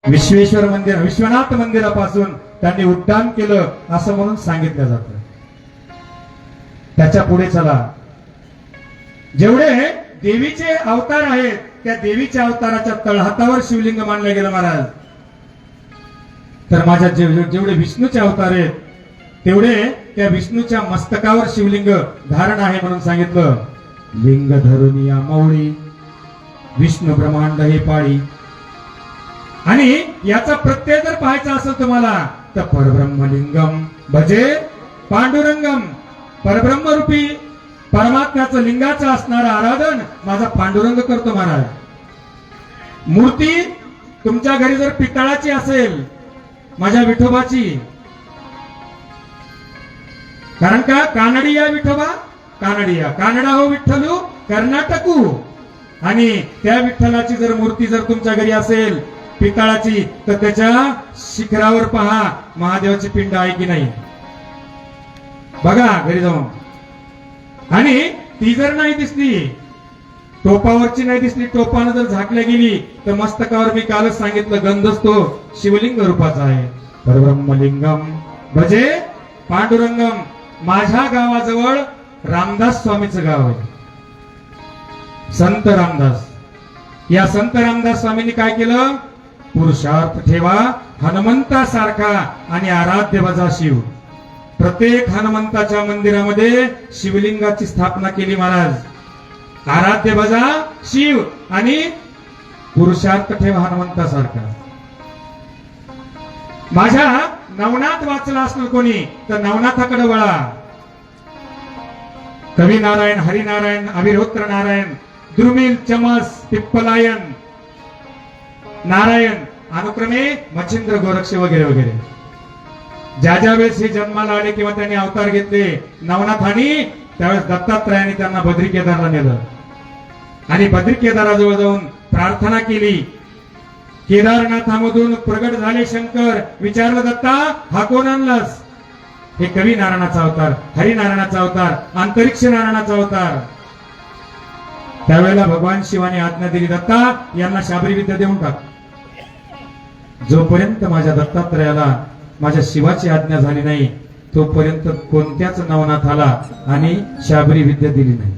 विश्वेश्वर मंदिर विश्वनाथ मंदिरापासून त्यांनी उड्डाण केलं असं म्हणून सांगितलं जातं. त्याच्या पुढे चला, जेवढे देवीचे अवतार आहेत त्या देवीच्या अवताराच्या तळहातावर शिवलिंग मानलं गेलं महाराज. तर माझ्या जेवढे विष्णूचे अवतार आहेत तेवढे त्या विष्णूच्या मस्तकावर शिवलिंग धारण आहे म्हणून सांगितलं. लिंग धरून या माऊळी विष्णू ब्रह्मांड हे पाळी. आणि याचा प्रत्यय जर पाहायचा असेल तुम्हाला तर परब्रह्मलिंगम भजे पांडुरंगम. परब्रह्मरूपी परमात्म्याचं लिंगाचं असणारं आराधन माझा पांडुरंग करतो महाराज. मूर्ती तुमच्या घरी जर पितळाची असेल माझ्या विठोबाची, कारण का कानडिया विठोबा कानडिया कानडा हो विठ्ठलू कर्नाटकू. आणि त्या विठ्ठलाची जर मूर्ती जर तुमच्या घरी असेल पितळाची तर त्याच्या शिखरावर पहा महादेवाची पिंड आहे की नाही बघा घरी जाऊन. आणि ती जर नाही दिसली, टोपावरची नाही दिसली, टोपानं जर झाकल्या गेली तर मस्तकावर मी कालच सांगितलं गंधच तो शिवलिंग रूपाचा आहे. परब्रह्मलिंगम भजे पांडुरंगम. माझ्या गावाजवळ रामदास स्वामीचं गाव आहे, संत रामदास. या संत रामदास स्वामींनी काय केलं, पुरुषार्थ ठेवा हनुमंतासारखा आणि आराध्य बजा शिव. प्रत्येक हनुमंताच्या मंदिरामध्ये शिवलिंगाची स्थापना केली महाराज. आराध्य बजा शिव आणि पुरुषार्थ ठेवा हनुमंतासारखा. माझ्या नवनाथ वाचला असलं कोणी तर नवनाथाकडे वळा. कवी नारायण, हरिनारायण, अभिरोत्र नारायण, द्रुमिल, चमस, पिप्पलायन नारायण, अनुक्रमे मच्छिंद्र, गोरक्ष वगैरे वगैरे. ज्या ज्या वेळेस हे जन्माला आले किंवा त्यांनी अवतार घेतले नवनाथांनी, त्यावेळेस दत्तात्रयाने त्यांना बद्री केदारला नेलं आणि बद्री केदाराजवळ जाऊन प्रार्थना केली. केदारनाथामधून प्रगट झाले शंकर. विचारलं दत्ता हा कोण आणलास? हे कवी नारायणाचा अवतार, हरिनारायणाचा अवतार, अंतरिक्ष नारायणाचा अवतार. त्यावेळेला भगवान शिवाने आज्ञा दिली, दत्ता यांना शाबरी विद्या देऊन टाक. जोपर्यंत माझ्या दत्तात्रयाला माझ्या शिवाची आज्ञा झाली नाही तोपर्यंत कोणत्याच नवनाथाला आणि शाबरी विद्या दिली नाही.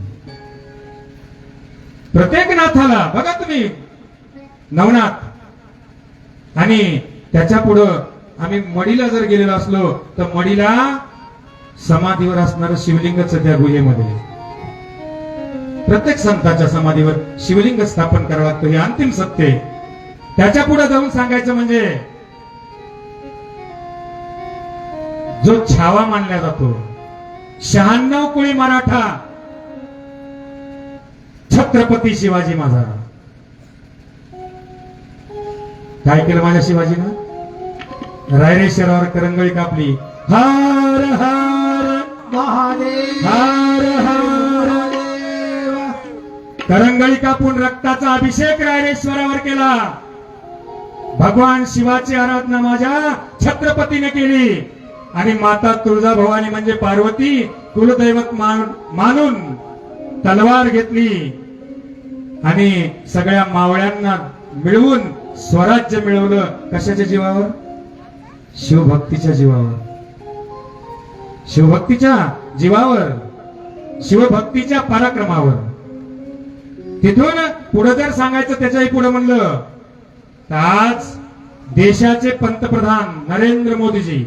प्रत्येक नाथाला बघा तुम्ही नवनाथ. आणि त्याच्या पुढं आम्ही मडीला जर गेलेलो असलो तर मडीला समाधीवर असणारं शिवलिंगच त्या गुहेमध्ये. प्रत्येक संताच्या समाधीवर शिवलिंग स्थापन करावं लागतं, हे अंतिम सत्य आहे. त्याच्या पुढे जाऊन सांगायचं म्हणजे जो छावा मानला जातो 96 कुळी मराठा छत्रपती शिवाजी महाराज. काय केलं माझ्या शिवाजीनं? रायरेश्वरावर करंगळी कापली. हार हार महादेव, हार हार महादेव. करंगळी कापून रक्ताचा अभिषेक रायरेश्वरावर केला. भगवान शिवाची आराधना माझ्या छत्रपतीने केली. आणि माता तुळजाभवानी म्हणजे पार्वती कुलदैवत मानून तलवार घेतली आणि सगळ्या मावळ्यांना मिळवून स्वराज्य मिळवलं. कशाच्या जीवावर? शिवभक्तीच्या जीवावर. शिवभक्तीच्या जीवावर, शिवभक्तीच्या पराक्रमावर. तिथून पुढे जर सांगायचं त्याच्याही पुढे म्हणलं तर आज देशाचे पंतप्रधान नरेंद्र मोदीजी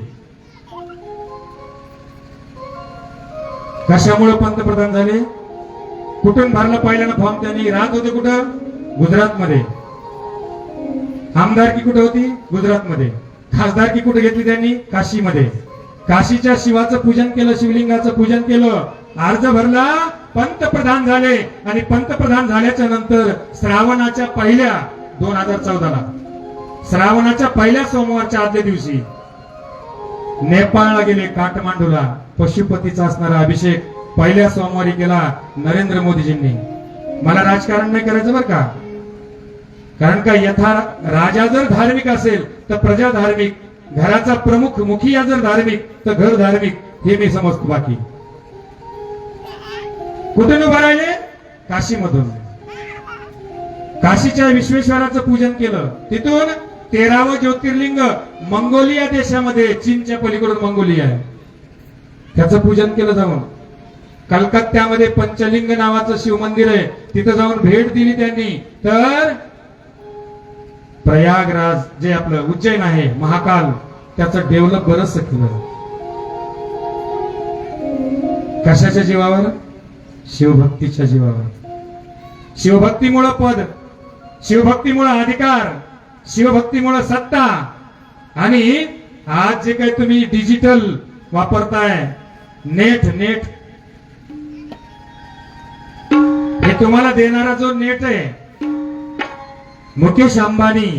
कशामुळे पंतप्रधान झाले? कुठून भरला पहिल्यानं फॉर्म? त्यांनी राहत होते कुठं? गुजरातमध्ये. आमदारकी कुठे होती? गुजरातमध्ये. खासदारकी कुठे घेतली त्यांनी? काशीमध्ये. काशीच्या शिवाचं पूजन केलं, शिवलिंगाचं पूजन केलं, अर्ज भरला, पंतप्रधान झाले. आणि पंतप्रधान झाल्याच्या नंतर श्रावणाच्या पहिल्या 2014ला श्रावणाच्या पहिल्या सोमवारच्या आदल्या दिवशी नेपाळला गेले, काठमांडूला. पशुपतीचा असणारा अभिषेक पहिल्या सोमवारी केला नरेंद्र मोदीजींनी. मला राजकारण नाही करायचं बरं का, कारण का यथा राजा जर धार्मिक असेल तर प्रजा धार्मिक, घराचा प्रमुख मुखिया जर धार्मिक तर घर धार्मिक, हे मी समजतो. बाकी कुठून उभा राहिले? काशीमधून. काशीच्या विश्वेश्वराचं पूजन केलं. तिथून 13वं ज्योतिर्लिंग मंगोलिया देशामध्ये, चीनच्या पलीकडून मंगोलिया आहे, त्याचं पूजन केलं जाऊन. कलकत्त्यामध्ये पंचलिंग नावाचं शिव मंदिर आहे, तिथं जाऊन भेट दिली त्यांनी. तर प्रयागराज जे आपलं उज्जैन आहे, महाकाल, त्याचं डेव्हलप बरंच केलं. कशाच्या जीवावर? शिवभक्तीच्या जीवावर. शिवभक्तीमुळे पद, शिवभक्तीमुळे अधिकार, शिवभक्तीमुळे सत्ता. आणि आज जे काही तुम्ही डिजिटल वापरताय, नेट, हे तुम्हाला देणारा जो नेट आहे, मुकेश अंबानी,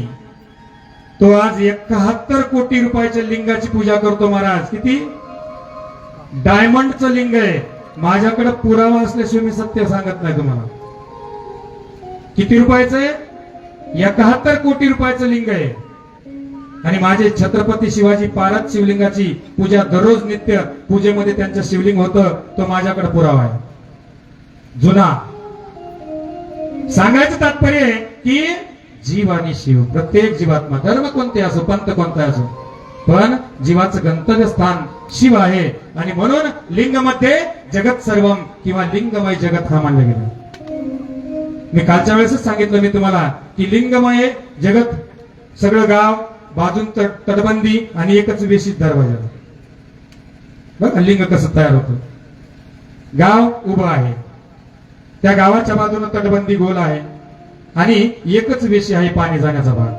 तो आज 71 कोटी रुपयाच्या लिंगाची पूजा करतो महाराज. किती? डायमंडचं लिंग आहे. माझ्याकडे पुरावा असल्याशिवाय मी सत्य सांगत नाही तुम्हाला. किती रुपयाचं आहे? 71 कोटी रुपयाचं लिंग आहे. आणि माझे छत्रपती शिवाजी पारद शिवलिंगाची पूजा दररोज नित्य पूजेमध्ये त्यांचं शिवलिंग होतं, तो माझ्याकडे पुरावा आहे, जुना. सांगायचं तात्पर्य आहे की जीव आणि शिव, प्रत्येक जीवात्मा, धर्म कोणते असो, पंथ कोणता असो, पण जीवाचं गंतव्य स्थान शिव आहे. आणि म्हणून लिंगमध्ये जगत सर्वम किंवा लिंगमय जगत हा मानलं गेलं. मी कालच्या वेळेसच सांगितलं मी तुम्हाला की लिंगमय जगत, सगळं गाव, बाजून तटबंदी आणि एकच वेशीत दरवाजा. बघा लिंग कसं तयार होतं. गाव उभं आहे, त्या गावाच्या बाजूने तटबंदी गोल आहे आणि एकच वेशी आहे, पाणी जाण्याचा भाग.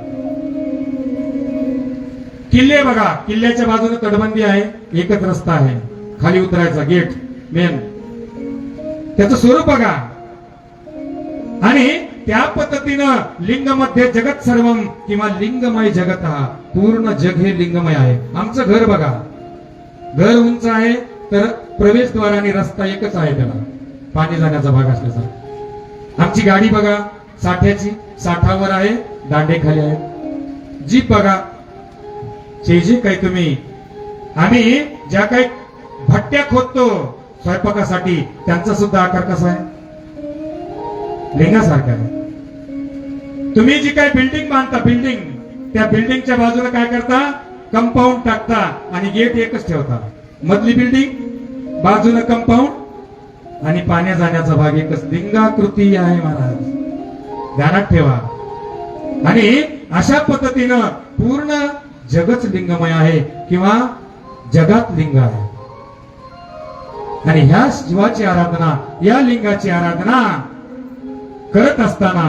किल्ले बघा, किल्ल्याच्या बाजूने तटबंदी आहे, एकच रस्ता आहे, खाली उतरायचा गेट मेन, त्याचं स्वरूप बघा. आणि त्या पद्धतीनं लिंगमध्ये जगत सर्वम किंवा लिंगमय जगत, हा पूर्ण जग हे लिंगमय आहे. आमचं घर बघा, घर उंच आहे, तर प्रवेशद्वार आणि रस्ता एकच आहे, त्याला पाणी जाण्याचा भाग असल्याचा. आमची गाडी बघा, साठ्याची, साठावर आहे, दांडे खाली आहे. जीप बघा, जे काही तुम्ही, आम्ही ज्या काही भट्ट्या खोदतो स्वयंपाकासाठी, त्यांचा सुद्धा आकार कसा आहे? लिंगासारखा आहे. तुम्ही जी काही बिल्डिंग बांधता, बिल्डिंग, त्या बिल्डिंगच्या बाजूला काय करता? कंपाऊंड टाकता आणि गेट एकच ठेवता. मधली बिल्डिंग, बाजूला कंपाऊंड आणि पाण्या जाण्याचा भाग एकच. लिंगाकृती आहे महाराज, ध्यानात ठेवा. आणि अशा पद्धतीनं पूर्ण जगच लिंगमय आहे किंवा जगात लिंग आहे. आणि ह्या जीवाची आराधना, या लिंगाची आराधना करत असताना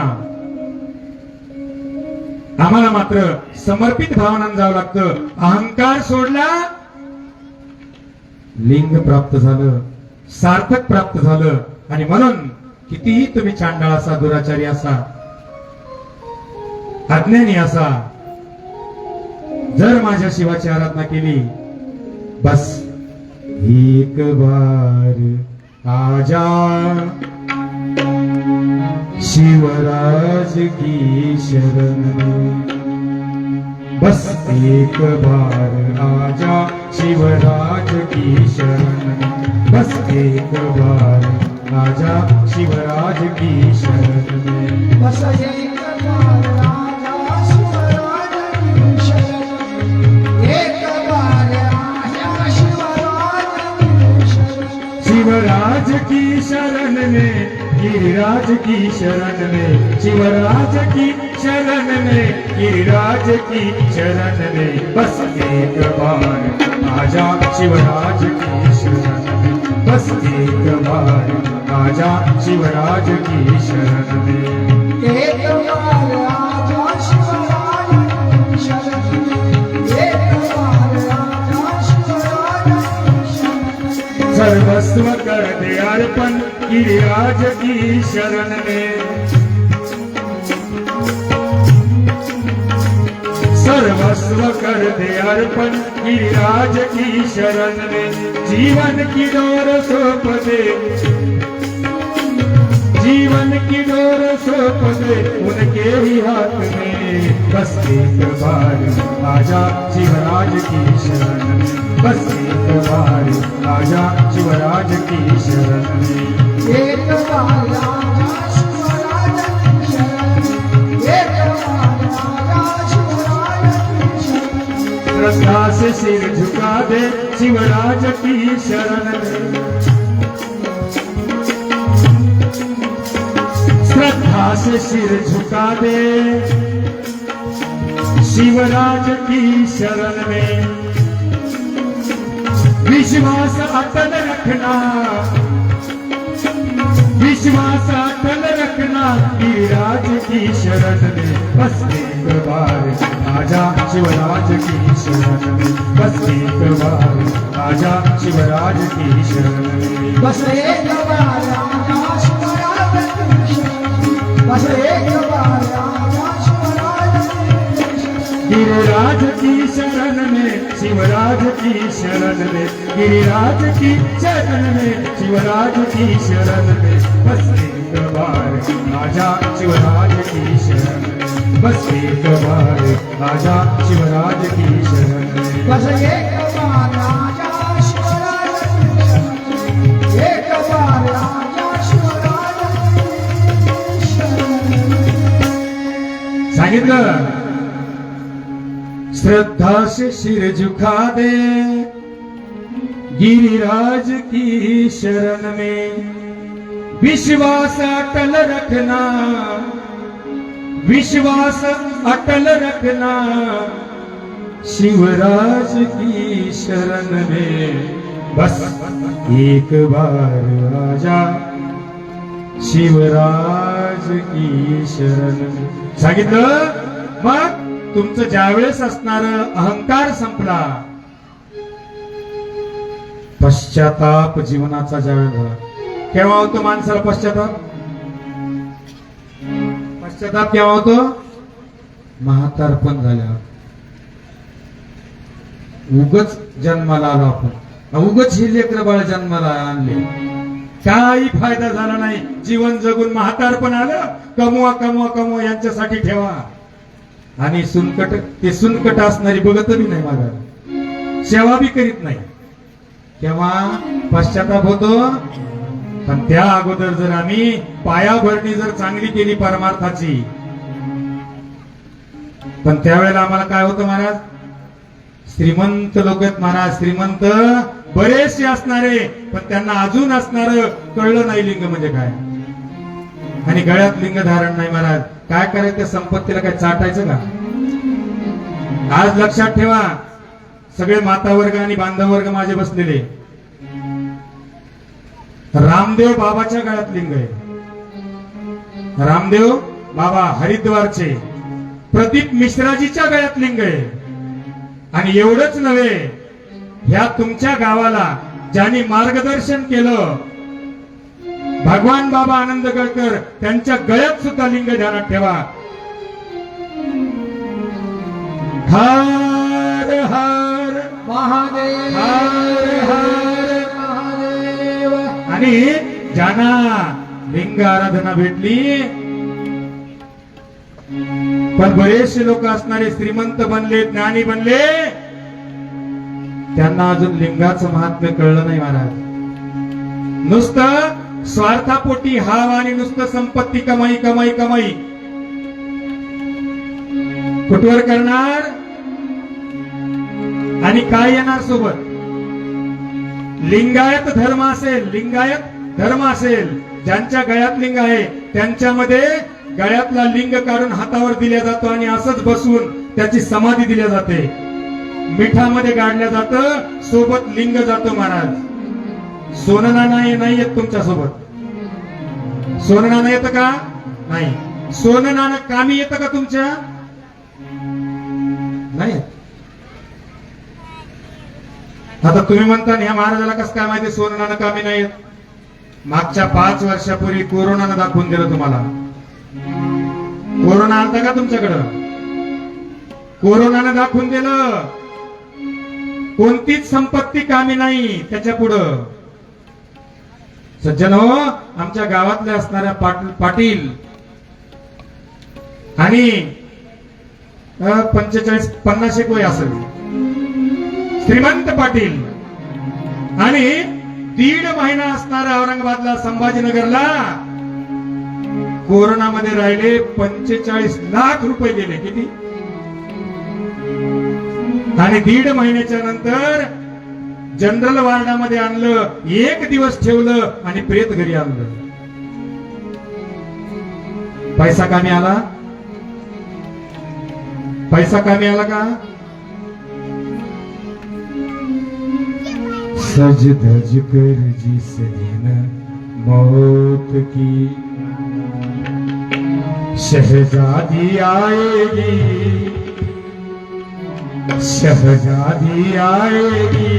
आम्हाला मात्र समर्पित भावनानं जावं लागतं. अहंकार सोडला, लिंग प्राप्त झालं, सार्थक प्राप्त झालं. आणि म्हणून कितीही तुम्ही चांडाळ असा, दुराचारी असा, अज्ञानी असा, जर माझ्या शिवाची आराधना केली, बस एक बार आजा शिवराज की शरण में, बस एक बार आजा शिवराज की शरण में, बस एक बार आजा शिवराज की शरण में, बस एक बार आजा शिवराज की शरण में, एक बार आजा शिवराज की शरण में, शिवराज की शरण में, गिरिराज की शरण में, शिवराज की शरण में, गिरिराज की शरण में, बस एक बार आजा शिवराज की शरण में, बस एक बार आजा शिवराज की शरण में, एक बार आजा शिवराज की शरण में, एक बार आजा शिवराज की शरण में, सर्वस्व कर दे अर्पण गिरिराज की शरण में, सर्वस्व कर दे अर्पण गिरिराज की शरण में, जीवन की डोर सौंप दे, जीवन की डोर सौंप दे उनके ही हाथ में, बस एक बार आजा शिवराज की शरण में, बस एक बार आजा शिवराज की शरण में, एक बार आजा शिवराज की शरण में, एक बार आजा शिवराज श्रद्धा से सिर झुका दे शिवराज की शरण में, श्रद्धा से सिर झुका दे शिवराज की शरण में, विश्वास अटल रखना, विश्वास अटल रखना गिरिराज की शरण में, बस एक बार आजा शिवराज की शरण में, बस एक बार आजा शिवराज की शरण में, बस एक बार आजा शिवराज की शरण में, बस एक बार आजा शिवराज की शरण में, गिरिराज की शरण में, शिवराज की शरण में, गिरिराज की शरण में, शिवराज की शरण में, बस एक बार आजा शिवराज की शरण में, बस एक बार आजा शिवराज की शरण में, बस एक बार आजा शिवराज की शरण में, एक बार आजा शिवराज की शरण में। सांगितलं श्रद्धा से सिर झुका दे गिरिराज की शरण में, विश्वास अटल रखना, विश्वास अटल रखना शिवराज की शरण में, बस एक बार आजा शिवराज की शरण में. सांगितलं मग तुमचं ज्यावेळेस असणार अहंकार संपला, पश्चाताप जीवनाचा ज्यावेळेस झाला, केव्हा होतो माणसाला पश्चाताप? पश्चाताप केव्हा होतो? म्हातारपण झाल्यावर. उगच जन्माला आलो आपण, उगच ही लेकरं बाळ जन्माला आणले, काही फायदा झाला नाही. जीवन जगून म्हातारपण आलं, कमवा कमवा कमवा यांच्यासाठी ठेवा. आणि सुनकट, ते सुनकट असणारी बघत बी नाही मागा, सेवा बी करीत नाही, तेव्हा पश्चाताप होतो. पण त्या अगोदर जर आम्ही पायाभरणी जर चांगली केली परमार्थाची, पण त्यावेळेला आम्हाला काय होतं महाराज? श्रीमंत लोक आहेत महाराज, श्रीमंत बरेचसे असणारे, पण त्यांना अजून असणार कळलं नाही लिंग म्हणजे काय, आणि गळ्यात लिंग धारण नाही महाराज. काय करायचं? संपत्तीला काय चाटायचं का? आज लक्षात ठेवा, सगळे माता वर्ग आणि बांधव वर्ग माझे बसलेले, रामदेव बाबाच्या गळ्यात लिंग आहे. रामदेव बाबा हरिद्वारचे, प्रदीप मिश्राजीच्या गळ्यात लिंग आहे. आणि एवढंच नव्हे, ह्या तुमच्या गावाला ज्यांनी मार्गदर्शन केलं, भगवान बाबा आनंद गडकर, त्यांच्या गळ्यात सुद्धा लिंग ध्यानात ठेवा. हर हर महादेव, हर हर महादेव. आणि ज्यांना लिंग आराधना भेटली, पण बरेचसे लोक असणारे श्रीमंत बनले, ज्ञानी बनले, त्यांना अजून लिंगाचं महात्म्य कळलं नाही महाराज. नुसतं स्वार्थापोटी हाव आणि नुसतं संपत्ती कमाई कमाई कमाई कुठवर करणार, आणि काय येणार सोबत? लिंगायत धर्म असेल, लिंगायत धर्म असेल, ज्यांच्या गळ्यात लिंग आहे त्यांच्यामध्ये गळ्यातला लिंग काढून हातावर दिला जातो आणि असंच बसून त्याची समाधी दिल्या जाते. मिठामध्ये गाडल्या जातं, सोबत लिंग जातो महाराज. सोनं नाणं नाही येत तुमच्या सोबत? सोनं नाणं येतं का? नाही. सोनं नाणं कामी येतं का तुमच्या? नाही. आता तुम्ही म्हणता ह्या महाराजाला कसं काय माहिती सोनं नाणं कामी नाही येत? मागच्या 5 वर्षापूर्वी कोरोनानं दाखवून दिलं तुम्हाला. कोरोना आलता का तुमच्याकडं? कोरोनानं दाखवून दिलं कोणतीच संपत्ती कामी नाही त्याच्या पुढं. सज्जन हो, आमच्या गावातले असणाऱ्या पाटील आणि 45-50 एक वय असेल, श्रीमंत पाटील, आणि 1.5 महिना असणारा औरंगाबादला संभाजीनगरला कोरोनामध्ये राहिले 45 लाख रुपये गेले. किती? आणि 1.5 महिन्याच्या नंतर जनरल वार्डामध्ये आणलं, 1 दिवस ठेवलं आणि प्रेत घरी आणलं. पैसा कामी आला? पैसा कामी आला का? सज धज कर जिस दिन मौत की शहजादी आएगी, शहजादी आएगी,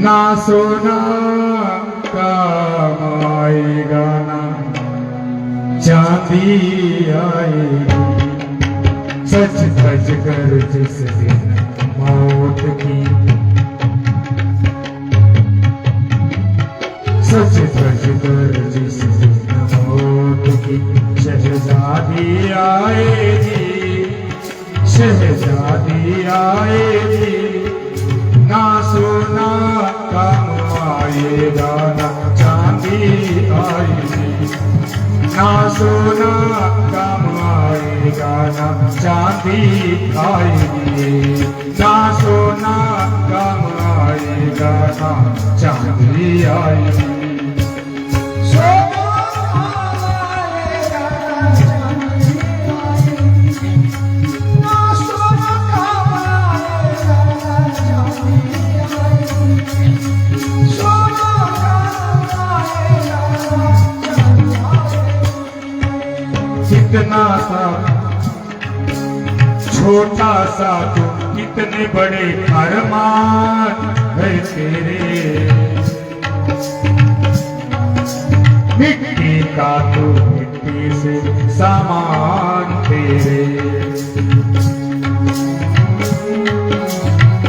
ना सोना काम आएगा ना चांदी आएगी. सच धज कर जिस दिन मौत की, सच धज कर जिस दिन मौत की, शहजादी आएगी, शहजादी आएगी, ना सोना काम आएगा ना चांदी आएगी, ना सोना काम आएगा ना चांदी आएगी, ना सोना काम आएगा ना चांदी आएगी. कितना सा छोटा सा तू, कितने बड़े अरमान है तेरे. मिट्टी का तू, मिट्टी से सामान तेरे.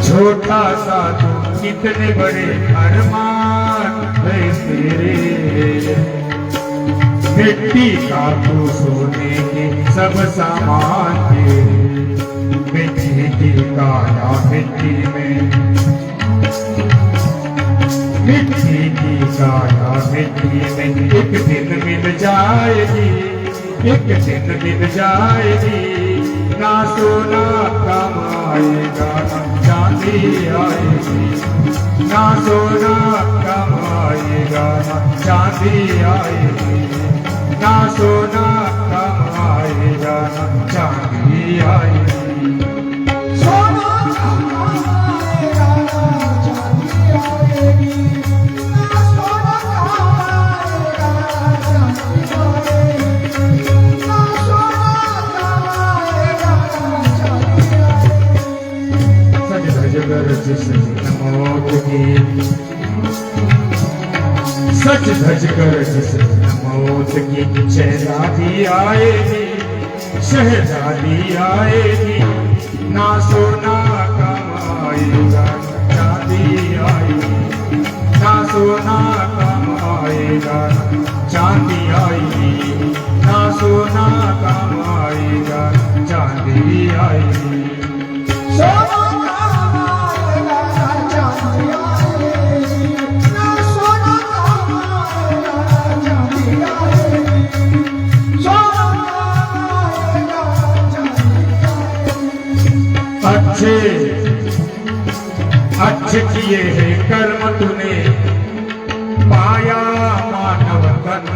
छोटा सा तू, कितने बड़े अरमान है तेरे. मिट्टी का तू, सोने के सब सामान तेरे. मिट्टी की काया मिट्टी में, मिट्टी की काया मिट्टी में, एक दिन मिल जाएगी, एक दिन मिल जाएगी, ना सोना काम आएगा ना चांदी आएगी, ना सोना काम आएगा ना चांदी आएगी, ना सोना काम आएगा ना चांदी आएगी. सोना काम आएगा ना चांदी आएगी, ना सोना काम आएगा ना चांदी आएगी, ना सोना काम आएगा ना चांदी आएगी. सज धज कर जिस दिन मौत की, सच धज कर जिस दिन मौत की, शहजादी आएगी, शहजादी आएगी, ना सोना काम आएगा चांदी आएगी, ना सोना काम आएगा चांदी आएगी, ना सोना काम आएगा चांदी आएगी. सोना काम आएगा ना चांदी आएगी, ना सोना काम आएगा ना चांदी आएगी, सोना काम आएगा ना चांदी आएगी. अच्छे अच्छे किए हैं कर्म तूने पाया मानव तन,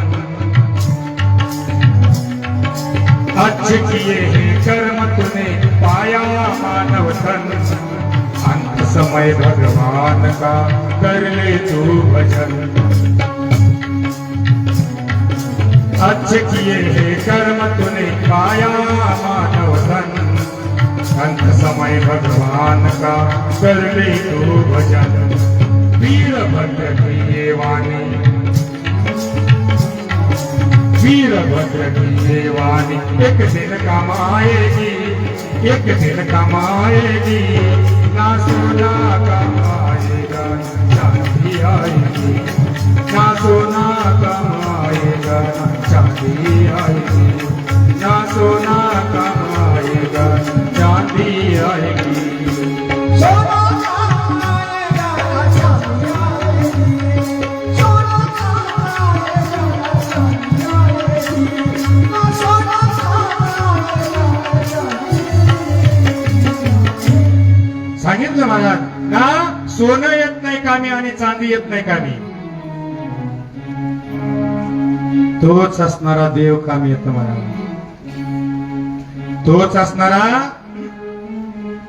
अच्छे किए हैं कर्म तूने पाया मानव तन. अंत समय भगवान का कर ले तू भजन. अच्छे किए हैं कर्म तूने पाया मानव तन. अंत समय भगवान का कर ले तू भजन. वीरभद्र की ये वाणी, वीरभद्र की ये वाणी एक दिन कमाएगी, एक दिन कमाएगी, ना सोना कमाएगा चांदी आएगी, ना सोना कमाएगा चांदी आएगी, ना सोना कमाएगा चांदी आएगी. सोना काम आएगा ना चांदी आएगी, सोना काम आएगा ना चांदी आएगी, ना सोना काम आएगा ना चांदी आएगी. सांगितलं महाराज का सोनं येत नाही कामी आणि चांदी येत नाही कामी, तोच असणारा देव कामी येतो महाराज. तोच असणारा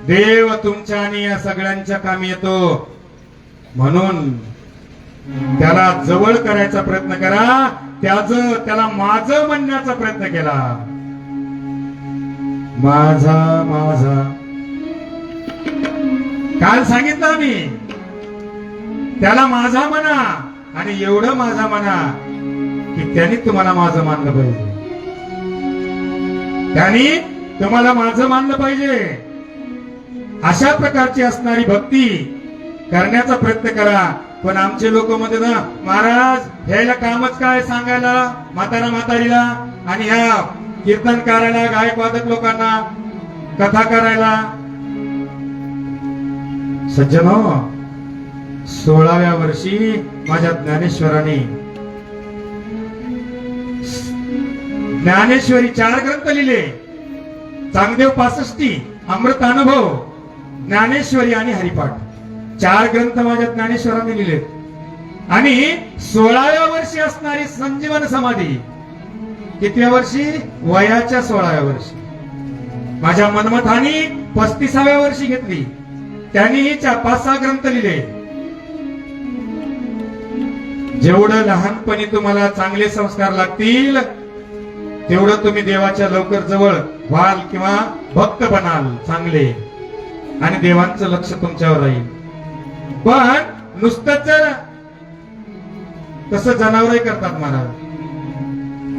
देव तुमच्या आणि या सगळ्यांच्या कामी येतो. म्हणून त्याला जवळ करायचा प्रयत्न करा, त्याला माझं म्हणण्याचा प्रयत्न केला. माझा माझा काल सांगितलं आम्ही, त्याला माझा म्हणा आणि एवढं माझा म्हणा की त्यांनी तुम्हाला माझं मानलं पाहिजे, त्यांनी तुम्हाला माझं मानलं पाहिजे. अशा प्रकारची असणारी भक्ती करण्याचा प्रयत्न करा. पण आमचे लोक म्हणते ना महाराज ह्याला कामच काय सांगायला म्हातारा म्हातारीला आणि ह्या कीर्तनकाराला गायक वादक लोकांना कथा करायला. सज्जनो, 16व्या वर्षी माझ्या ज्ञानेश्वराने ज्ञानेश्वरी 4 ग्रंथ लिहिले. चांगदेव 65, अमृतानुभव, ज्ञानेश्वरी आणि हरिपाठ 4 ग्रंथ माझ्या ज्ञानेश्वरांनी लिहिले. आणि 16व्या वर्षी असणारी संजीवन समाधी कितव्या वर्षी? वयाच्या 16व्या वर्षी. माझ्या मनमथानी 35व्या वर्षी घेतली. त्यांनीही 5-6 ग्रंथ लिहिले. जेवढं लहानपणी तुम्हाला चांगले संस्कार लागतील तेवढं तुम्ही देवाच्या लवकर जवळ व्हाल किंवा भक्त बनाल चांगले, आणि देवांचं लक्ष तुमच्यावर राहील. पण नुसतंच जर तसं जनावरही करतात महाराज.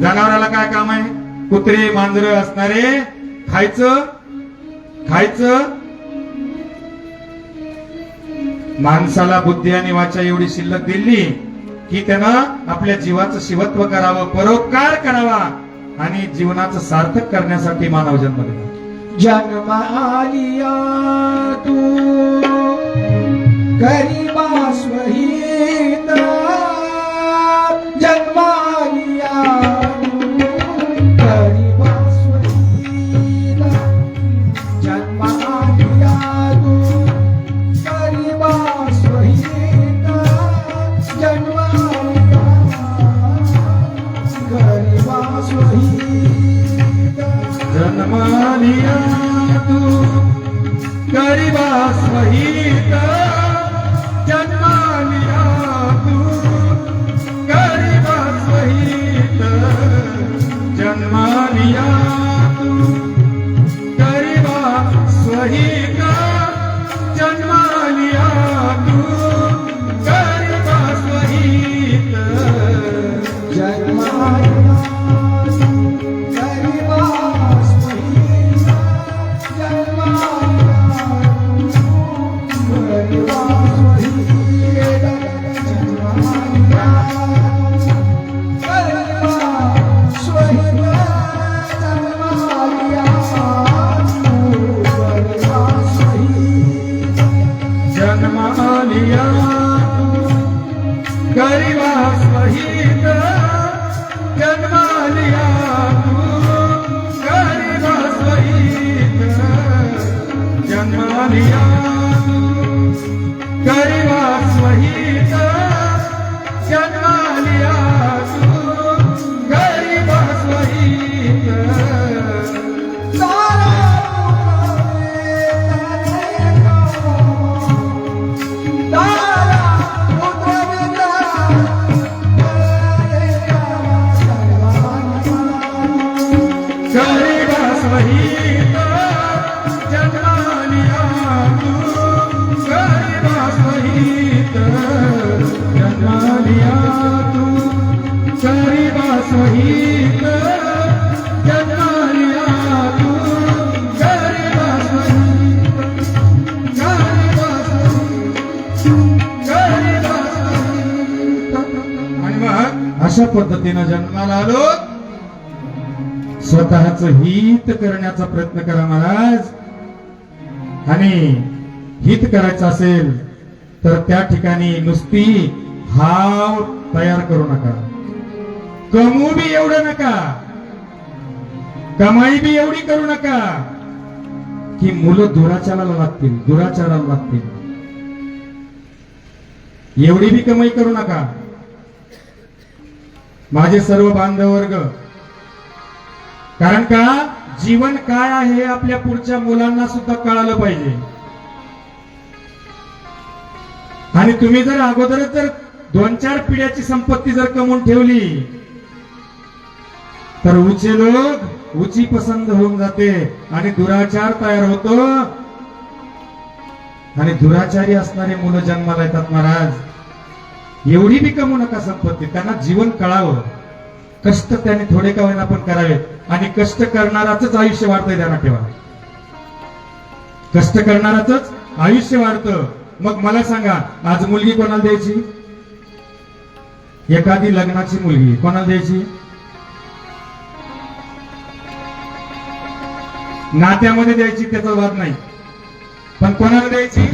जनावराला काय काम आहे? कुत्रे मांजर असणारे खायचं खायचं. माणसाला बुद्धी आणि वाचा एवढी शिल्लक दिली की त्यानं आपल्या जीवाचं शिवत्व करावं, परोपकार करावा आणि जीवनाचं सार्थक करण्यासाठी मानव जन्म दिला. जन्म आलिया तू गरिबा स्वहित, जन्म आलिया तू गरिबा स्वहित, जन्म आलिया तू गरिबा स्वहित, जन्म गरिबा स्वहित, जन्मालिया तू गरिबा स्वहित, जन्मालिया तू गरिबा स्वहित, जन्मालिया तू गरिबा स्वहित, जन्मालिया तू गरिबा स्वहित, जन्म आलिया तू गरिबा स्वहित, जन्म आलिया तू गरिबा स्वहित, जन्म आलिया गरिबा स्वहित, जन्म आलिया तू गरिबा स्वहित, जन्मालिया तू गरिबा स्वहित, जन्मालिया तू गरिबा स्वहित, जन्मालिया तू गरिबा स्वहित, जन्मालिया तू गरिबा स्वहित. सारा गरिबा स्वहित, जन्मालिया तू गरिबा स्वहित, जन्मालिया तू गरिबा स्वहित, जन्मालिया तू गरिबा स्वहित, गरिबा स्वहित, गरिबा स्वहित. आणि मग अशा पद्धतीनं जन्माला आलो. स्वतःच हित करण्याचा प्रयत्न करा महाराज. आणि हित करायचं असेल तर त्या ठिकाणी नुसती हाव तयार करू नका. कमवू बी एवढं नका, कमाई बी एवढी करू नका. की मुलं दुराचाराला लागतील. एवढी बी कमाई करू नका माझे सर्व बांधव वर्ग. कारण का जीवन काय आहे हे आपल्या पुढच्या मुलांना सुद्धा कळालं पाहिजे. आणि तुम्ही जर अगोदरच जर 2-4 पिढ्याची संपत्ती जर कमवून ठेवली तर उचे लोक उची पसंत होऊन जाते आणि दुराचार तयार होतो. आणि दुराचारी असणारे मुलं जन्माला येतात महाराज. एवढी बी कमवू नका संपत्ती. त्यांना जीवन कळावं. कष्ट त्यांनी थोडे का होईना पण करावेत आणि कष्ट करणाराच आयुष्य वाढतंय. त्यांना ठेवा, कष्ट करणाराच आयुष्य वाढतं. मग मला सांगा आज मुलगी कोणाला द्यायची? एखादी लग्नाची मुलगी कोणाला द्यायची? नात्यामध्ये द्यायची त्याचा वाद नाही, पण कोणाला द्यायची?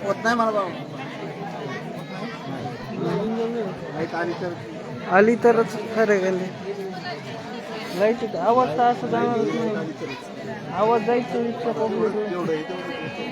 होत नाही मला बाबा आली तरच खरं गेले लाईट आवाज तर असं जाणारच नाही आवाज जायचं इतका प्रॉब्लेम